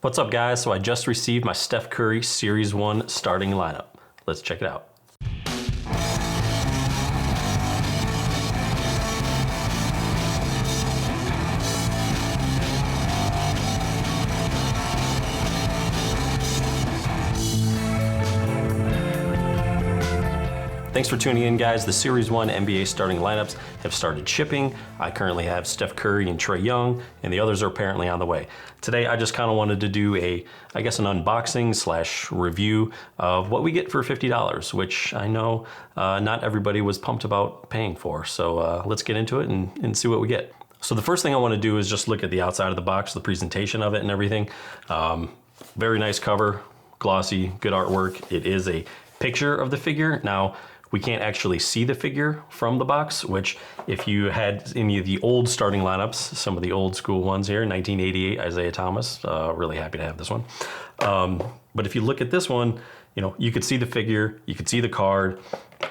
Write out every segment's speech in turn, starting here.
What's up, guys? So I just received my Steph Curry Series 1 starting lineup. Let's check it out. Thanks for tuning in, guys. The Series 1 NBA starting lineups have started shipping. I currently have Steph Curry and Trae Young, and the others are apparently on the way. Today, I just kind of wanted to do an unboxing / review of what we get for $50, which I know not everybody was pumped about paying for. So let's get into it and see what we get. So the first thing I want to do is just look at the outside of the box, the presentation of it and everything. Very nice cover, glossy, good artwork. It is a picture of the figure. Now, we can't actually see the figure from the box, which if you had any of the old starting lineups, some of the old school ones here, 1988 Isaiah Thomas, really happy to have this one. But if you look at this one, you know, you could see the figure, you could see the card.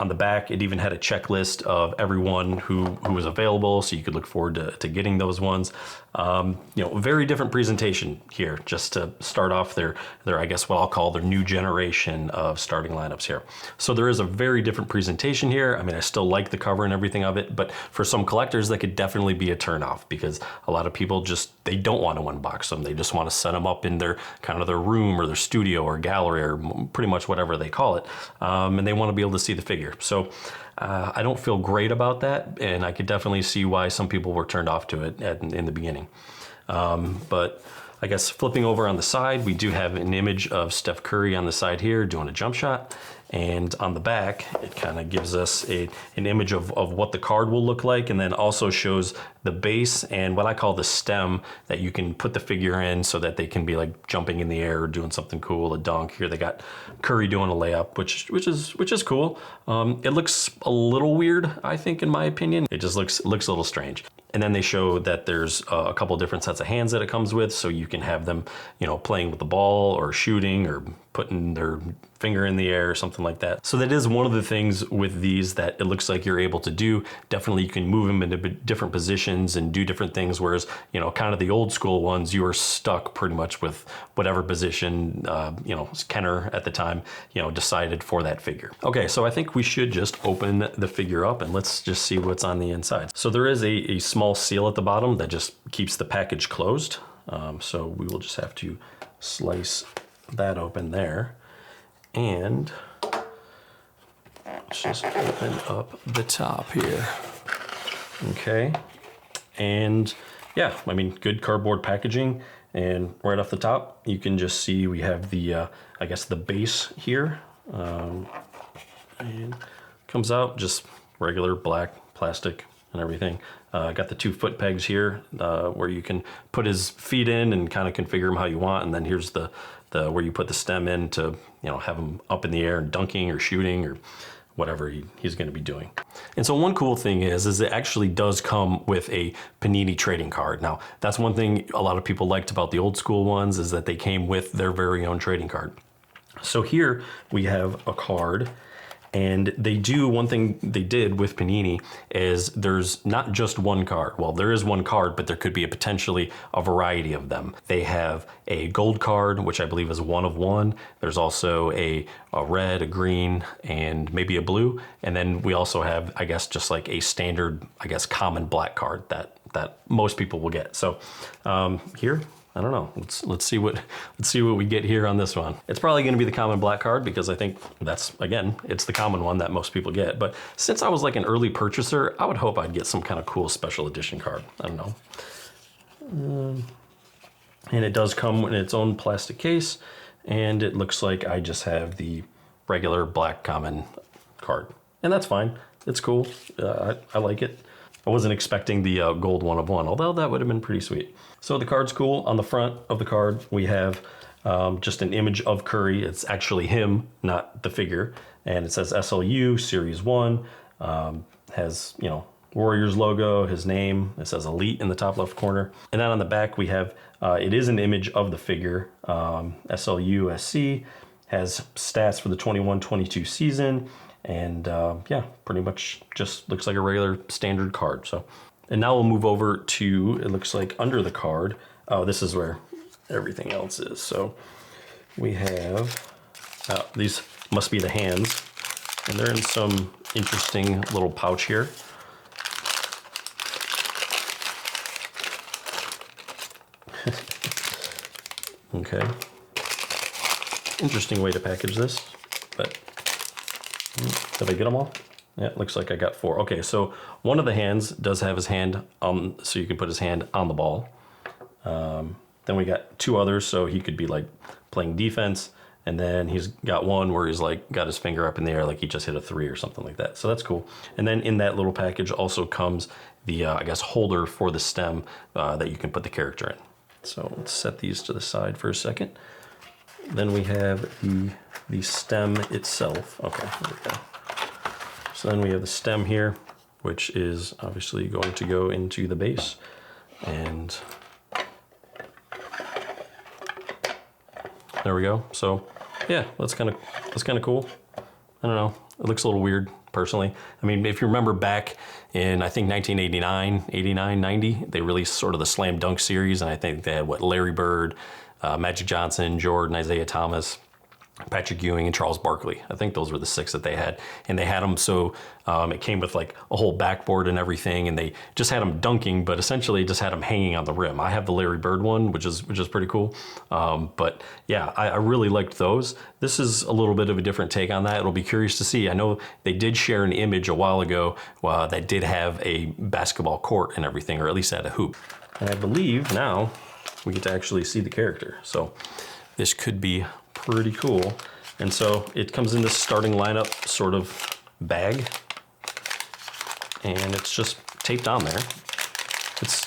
On the back, it even had a checklist of everyone who was available, so you could look forward to getting those ones. You know, very different presentation here, just to start off their I guess what I'll call their new generation of starting lineups here. So there is a very different presentation here. I mean, I still like the cover and everything of it, but for some collectors, that could definitely be a turnoff because a lot of people they don't want to unbox them. They just want to set them up in their kind of their room or their studio or gallery or pretty much whatever they call it, and they want to be able to see the figure. So I don't feel great about that, and I could definitely see why some people were turned off to it in the beginning. But I guess flipping over on the side, we do have an image of Steph Curry on the side here doing a jump shot. And on the back, it kind of gives us an image of what the card will look like, and then also shows the base and what I call the stem that you can put the figure in so that they can be like jumping in the air or doing something cool, a dunk. Here they got Curry doing a layup, which is cool. It looks a little weird, I think, in my opinion. It just looks a little strange. And then they show that there's a couple different sets of hands that it comes with, so you can have them, you know, playing with the ball or shooting or putting their finger in the air or something like that. So that is one of the things with these that it looks like you're able to do. Definitely you can move them into different positions and do different things, whereas, you know, kind of the old school ones, you were stuck pretty much with whatever position, you know, Kenner at the time, you know, decided for that figure. Okay, so I think we should just open the figure up and let's just see what's on the inside. So there is a small seal at the bottom that just keeps the package closed. So we will just have to slice that open there. And let's just open up the top here. Okay. And yeah, I mean, good cardboard packaging. And right off the top, you can just see we have the, I guess the base here. And comes out just regular black plastic and everything. Got the 2 foot pegs here where you can put his feet in and kind of configure them how you want. And then here's the where you put the stem in to, you know, have him up in the air and dunking or shooting or whatever he's going to be doing. And so one cool thing is it actually does come with a Panini trading card. Now, that's one thing a lot of people liked about the old school ones is that they came with their very own trading card. So here we have a card. And one thing they did with Panini is there's not just one card. Well, there is one card, but there could be potentially a variety of them. They have a gold card, which I believe is 1 of 1. There's also a red, a green, and maybe a blue. And then we also have, I guess, just like a standard, I guess, common black card that most people will get. So here, I don't know. Let's see what we get here on this one. It's probably going to be the common black card because I think it's the common one that most people get. But since I was like an early purchaser, I would hope I'd get some kind of cool special edition card. I don't know. And it does come in its own plastic case, and it looks like I just have the regular black common card, and that's fine. It's cool. I like it. I wasn't expecting the gold 1 of 1, although that would have been pretty sweet. So the card's cool. On the front of the card, we have just an image of Curry. It's actually him, not the figure. And it says SLU Series 1, has, you know, Warriors logo, his name. It says Elite in the top left corner. And then on the back, we have, it is an image of the figure, SLU SC, has stats for the 21-22 season. And yeah, pretty much just looks like a regular standard card. So, and now we'll move over to, it looks like under the card. Oh, this is where everything else is. So we have, these must be the hands, and they're in some interesting little pouch here. Okay. Interesting way to package this, but did I get them all? Yeah, it looks like I got 4. Okay, so one of the hands does have his hand on, so you can put his hand on the ball. Then we got 2 others, so he could be like playing defense, and then he's got one where he's like got his finger up in the air like he just hit a 3 or something like that. So that's cool. And then in that little package also comes the, I guess, holder for the stem that you can put the character in. So let's set these to the side for a second. Then we have the stem itself. Okay, there we go. So then we have the stem here, which is obviously going to go into the base. And there we go. So yeah, that's kind of cool. I don't know. It looks a little weird personally. I mean, if you remember back in, I think 1989, 89, 90, they released sort of the Slam Dunk series, and I think they had Larry Bird, Magic Johnson, Jordan, Isaiah Thomas, Patrick Ewing, and Charles Barkley. I think those were the 6 that they had. And they had them so it came with like a whole backboard and everything, and they just had them dunking, but essentially just had them hanging on the rim. I have the Larry Bird one, which is pretty cool. But yeah, I really liked those. This is a little bit of a different take on that. It'll be curious to see. I know they did share an image a while ago that did have a basketball court and everything, or at least had a hoop. And I believe now we get to actually see the character. So this could be pretty cool. And so it comes in this starting lineup sort of bag, and it's just taped on there. This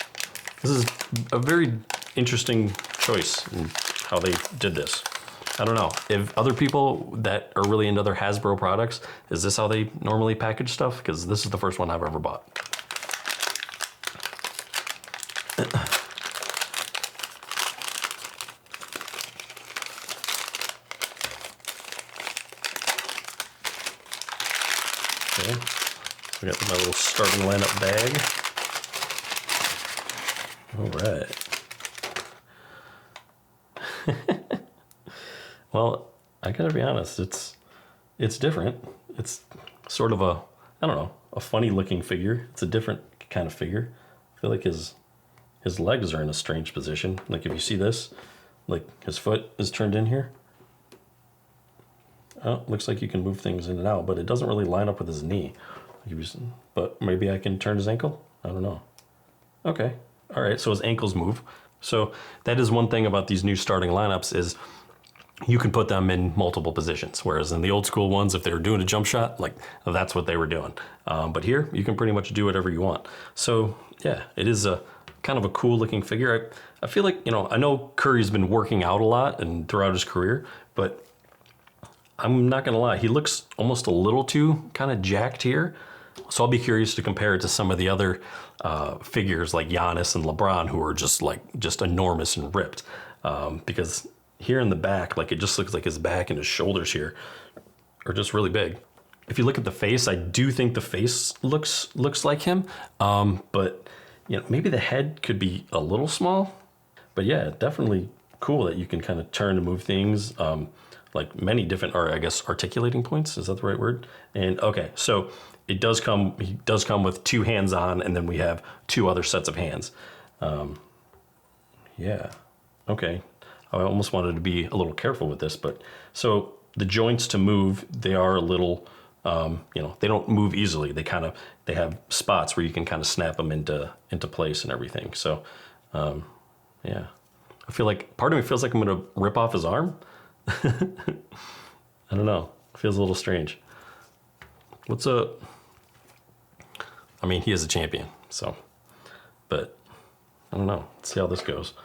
is a very interesting choice in how they did this. I don't know if other people that are really into other Hasbro products, is this how they normally package stuff? Because this is the first one I've ever bought. Okay, so I got my little starting lineup bag. All right. Well, I gotta be honest, it's different. It's sort of a, I don't know, a funny looking figure. It's a different kind of figure. I feel like his legs are in a strange position. Like if you see this, like his foot is turned in here. Oh, looks like you can move things in and out, but it doesn't really line up with his knee. But maybe I can turn his ankle? I don't know. Okay, all right, so his ankles move. So that is one thing about these new starting lineups is you can put them in multiple positions, whereas in the old school ones, if they were doing a jump shot, like that's what they were doing. But here, you can pretty much do whatever you want. So yeah, it is a kind of a cool looking figure. I feel like, you know, I know Curry's been working out a lot and throughout his career, but I'm not gonna lie, he looks almost a little too kind of jacked here. So I'll be curious to compare it to some of the other figures like Giannis and LeBron, who are just enormous and ripped. Because here in the back, like it just looks like his back and his shoulders here are just really big. If you look at the face, I do think the face looks like him. But you know, maybe the head could be a little small. But yeah, definitely cool that you can kind of turn and move things. Like many different, or I guess articulating points, is that the right word? And okay, so he does come with 2 hands on, and then we have 2 other sets of hands. Yeah, okay. I almost wanted to be a little careful with this, but so the joints to move, they are a little, you know, they don't move easily. They have spots where you can kind of snap them into place and everything. So, yeah, I feel like part of me feels like I'm gonna rip off his arm. I don't know. It feels a little strange. What's up? I mean, he is a champion, so, but I don't know. Let's see how this goes.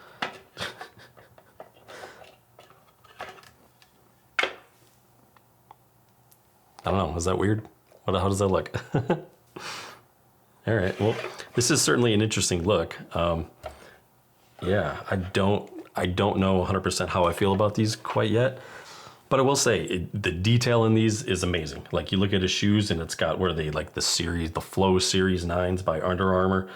I don't know. Is that weird? How does that look? All right. Well, this is certainly an interesting look. Yeah, I don't know 100% how I feel about these quite yet, but I will say the detail in these is amazing. Like you look at his shoes and it's got where they like the Flow Series 9s by Under Armour.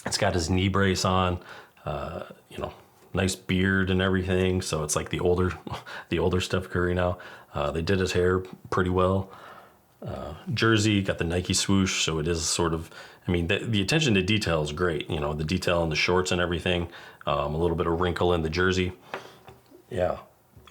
It's got his knee brace on. You know, Nice beard and everything. So it's like the older, the older Steph Curry now. They did his hair pretty well. Jersey, got the Nike swoosh, so it is sort of, I mean, the attention to detail is great. You know, the detail in the shorts and everything. A little bit of wrinkle in the jersey. Yeah.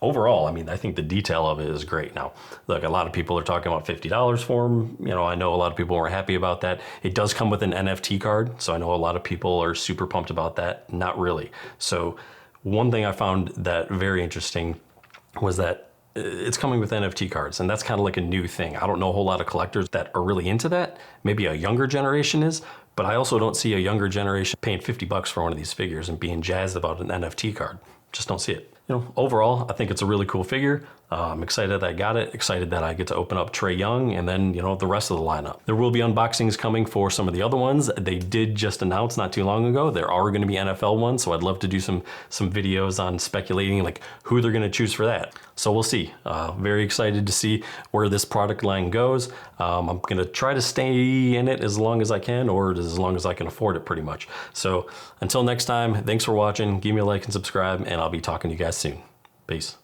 Overall, I mean, I think the detail of it is great. Now, look, a lot of people are talking about $50 for them. You know, I know a lot of people weren't happy about that. It does come with an NFT card, so I know a lot of people are super pumped about that. Not really. So one thing I found that very interesting was that it's coming with NFT cards, and that's kind of like a new thing. I don't know a whole lot of collectors that are really into that. Maybe a younger generation is, but I also don't see a younger generation paying $50 for one of these figures and being jazzed about an NFT card. Just don't see it. You know, overall, I think it's a really cool figure. I'm excited that I got it, excited that I get to open up Trae Young and then, you know, the rest of the lineup. There will be unboxings coming for some of the other ones. They did just announce not too long ago, there are gonna be NFL ones, so I'd love to do some videos on speculating like who they're gonna choose for that. So we'll see. Very excited to see where this product line goes. I'm gonna try to stay in it as long as I can, or as long as I can afford it pretty much. So until next time, thanks for watching, give me a like and subscribe, and I'll be talking to you guys soon. Peace.